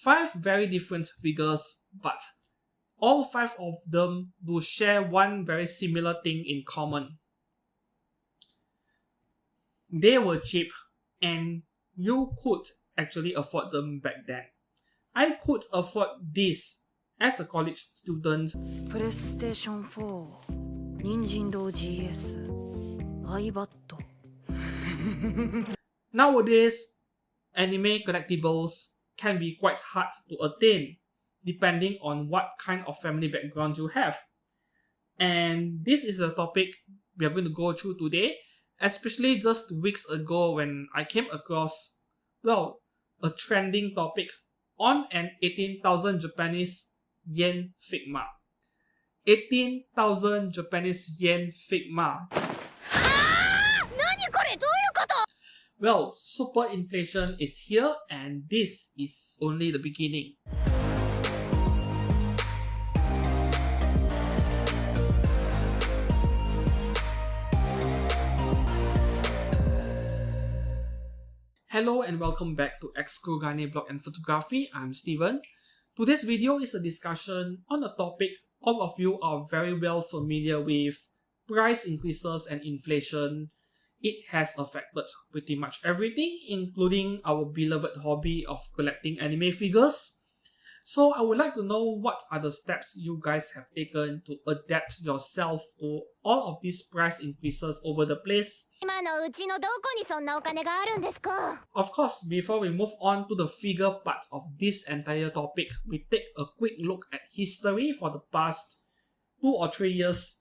5 very different figures, but all 5 of them do share one very similar thing in common. They were cheap and you could actually afford them back then. I could afford this as a college student. PlayStation 4, Nintendo GS, iPad. Nowadays, anime collectibles can be quite hard to attain depending on what kind of family background you have. And this is a topic we are going to go through today, especially just weeks ago when I came across, a trending topic on an 18,000 Japanese yen Figma. 18,000 Japanese yen Figma. Well, super inflation is here and this is only the beginning. Hello and welcome back to Excogane Blog and Photography. I'm Steven. Today's video is a discussion on a topic all of you are very well familiar with: price increases and inflation. It has affected pretty much everything, including our beloved hobby of collecting anime figures. So I would like to know what are the steps you guys have taken to adapt yourself to all of these price increases over the place. Of course, before we move on to the figure part of this entire topic, we take a quick look at history for the past 2 or 3 years.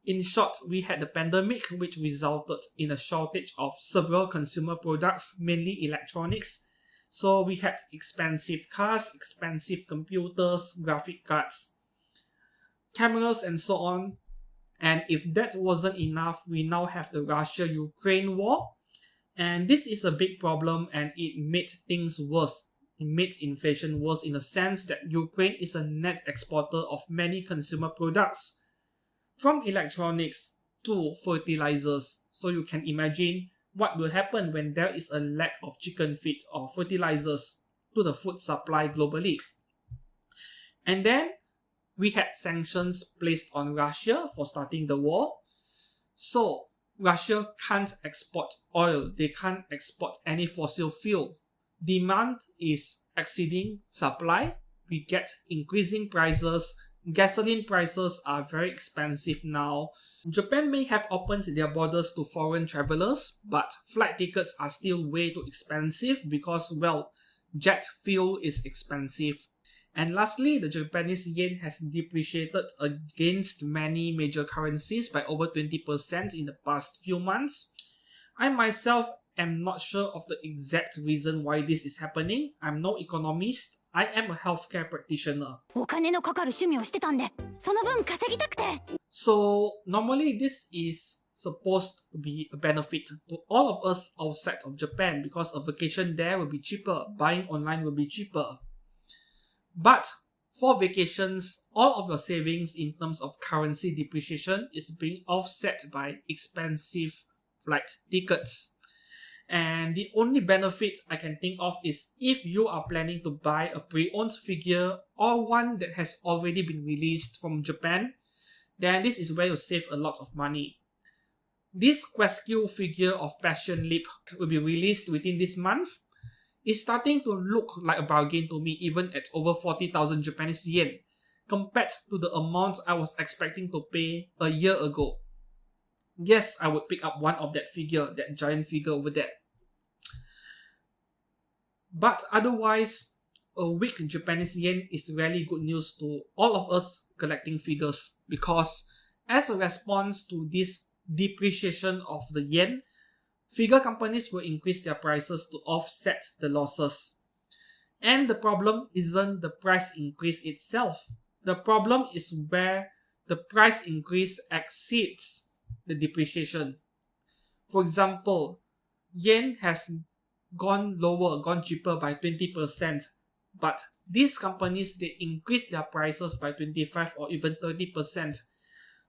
In short, we had the pandemic, which resulted in a shortage of several consumer products, mainly electronics. So we had expensive cars, expensive computers, graphic cards, cameras, and so on. And if that wasn't enough, we now have the Russia-Ukraine war. And this is a big problem and it made things worse. It made inflation worse in the sense that Ukraine is a net exporter of many consumer products, from electronics to fertilizers. So you can imagine what will happen when there is a lack of chicken feed or fertilizers to the food supply globally. And then we had sanctions placed on Russia for starting the war. So Russia can't export oil, they can't export any fossil fuel. Demand is exceeding supply, we get increasing prices. Gasoline prices are very expensive now. Japan may have opened their borders to foreign travelers, but flight tickets are still way too expensive because, well, jet fuel is expensive. And lastly, the Japanese yen has depreciated against many major currencies by over 20% in the past few months. I myself am not sure of the exact reason why this is happening. I'm no economist. I am a healthcare practitioner. So normally this is supposed to be a benefit to all of us outside of Japan because a vacation there will be cheaper, buying online will be cheaper. But for vacations, all of your savings in terms of currency depreciation is being offset by expensive flight tickets. And the only benefit I can think of is if you are planning to buy a pre-owned figure or one that has already been released from Japan, then this is where you save a lot of money. This Questcue figure of Passion Lip will be released within this month. It's starting to look like a bargain to me, even at over 40,000 Japanese yen, compared to the amount I was expecting to pay a year ago. Yes, I would pick up one of that figure, that giant figure over there. But otherwise, a weak Japanese yen is really good news to all of us collecting figures, because as a response to this depreciation of the yen, figure companies will increase their prices to offset the losses. And the problem isn't the price increase itself. The problem is where the price increase exceeds the depreciation. For example, yen has gone lower, gone cheaper by 20%, but these companies, they increase their prices by 25 or even 30%.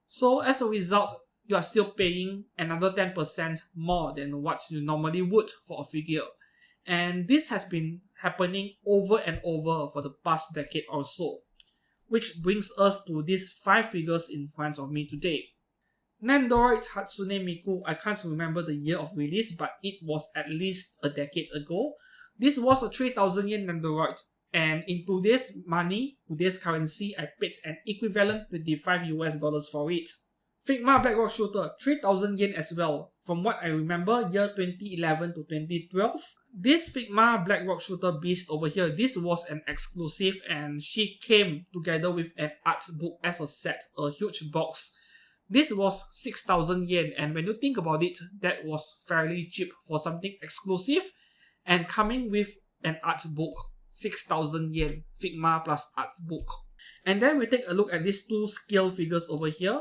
So as a result, you are still paying another 10% more than what you normally would for a figure. And this has been happening over and over for the past decade or so. Which brings us to these 5 figures in front of me today. Nendoroid Hatsune Miku, I can't remember the year of release, but it was at least a decade ago. This was a 3000 yen Nendoroid, and in today's money, today's currency, I paid an equivalent $25 for it. Figma Black Rock Shooter, 3000 yen as well. From what I remember, year 2011 to 2012. This Figma Black Rock Shooter beast over here, this was an exclusive and she came together with an art book as a set, a huge box. This was 6000 yen, and when you think about it, that was fairly cheap for something exclusive and coming with an art book. 6000 yen, Figma plus art book. And then we take a look at these 2 scale figures over here.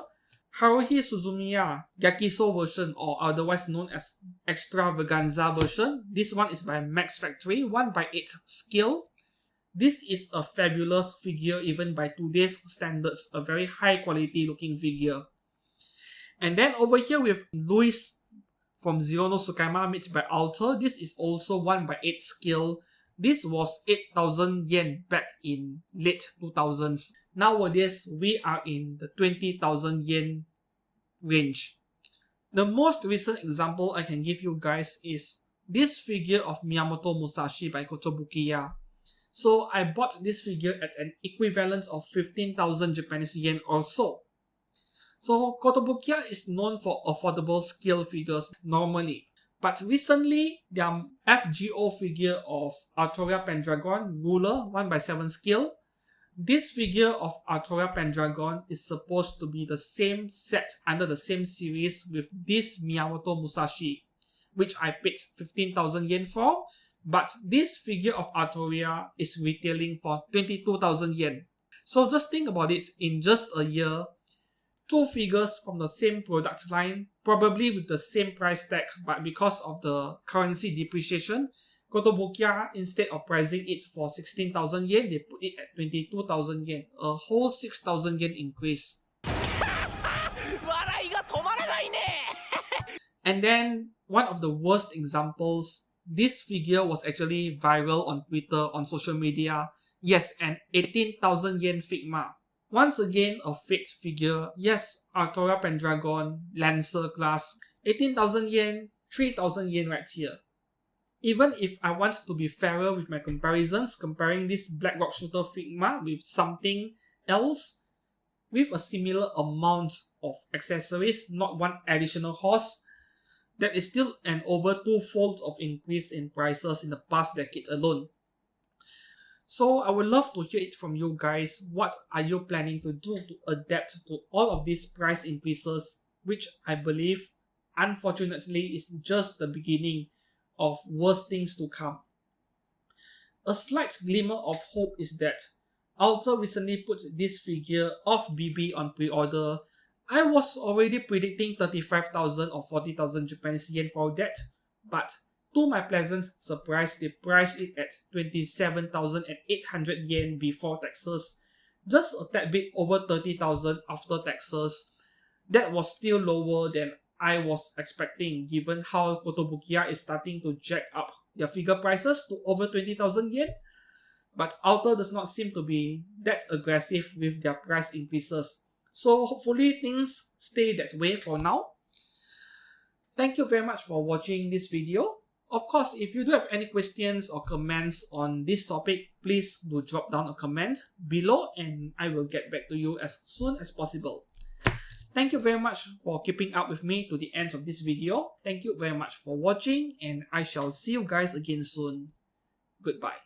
Haruhi Suzumiya Yakiso version, or otherwise known as Extravaganza version. This one is by Max Factory, 1/8 scale. This is a fabulous figure even by today's standards, a very high quality looking figure. And then over here we have Luis from Zero no Tsukaima made by Alter. This is also 1/8 scale. This was 8000 yen back in late 2000s. Nowadays, we are in the 20,000 yen range. The most recent example I can give you guys is this figure of Miyamoto Musashi by Kotobukiya. So I bought this figure at an equivalent of 15,000 Japanese yen or so. So Kotobukiya is known for affordable scale figures normally. But recently, their FGO figure of Artoria Pendragon, ruler, 1/7 scale. This figure of Artoria Pendragon is supposed to be the same set under the same series with this Miyamoto Musashi, which I paid 15,000 yen for, but this figure of Artoria is retailing for 22,000 yen. So just think about it, in just a year, 2 figures from the same product line, probably with the same price tag, but because of the currency depreciation, Kotobukiya, instead of pricing it for 16,000 yen, they put it at 22,000 yen. A whole 6,000 yen increase. And then, one of the worst examples, this figure was actually viral on Twitter, on social media. Yes, an 18,000 yen Figma. Once again, a faked figure. Yes, Artoria Pendragon, Lancer class. 18,000 yen, 3,000 yen right here. Even if I want to be fairer with my comparisons, comparing this Black Rock Shooter Figma with something else with a similar amount of accessories, not one additional horse, that is still an over 2-fold of increase in prices in the past decade alone. So I would love to hear it from you guys. What are you planning to do to adapt to all of these price increases, which I believe, unfortunately, is just the beginning of worse things to come. A slight glimmer of hope is that Alter recently put this figure of BB on pre-order. I was already predicting 35,000 or 40,000 Japanese yen for that, but to my pleasant surprise, they priced it at 27,800 yen before taxes, just a tad bit over 30,000 after taxes. That was still lower than I was expecting, given how Kotobukiya is starting to jack up their figure prices to over 20,000 yen. But Alter does not seem to be that aggressive with their price increases. So hopefully things stay that way for now. Thank you very much for watching this video. Of course, if you do have any questions or comments on this topic, please do drop down a comment below and I will get back to you as soon as possible. Thank you very much for keeping up with me to the end of this video. Thank you very much for watching and I shall see you guys again soon. Goodbye.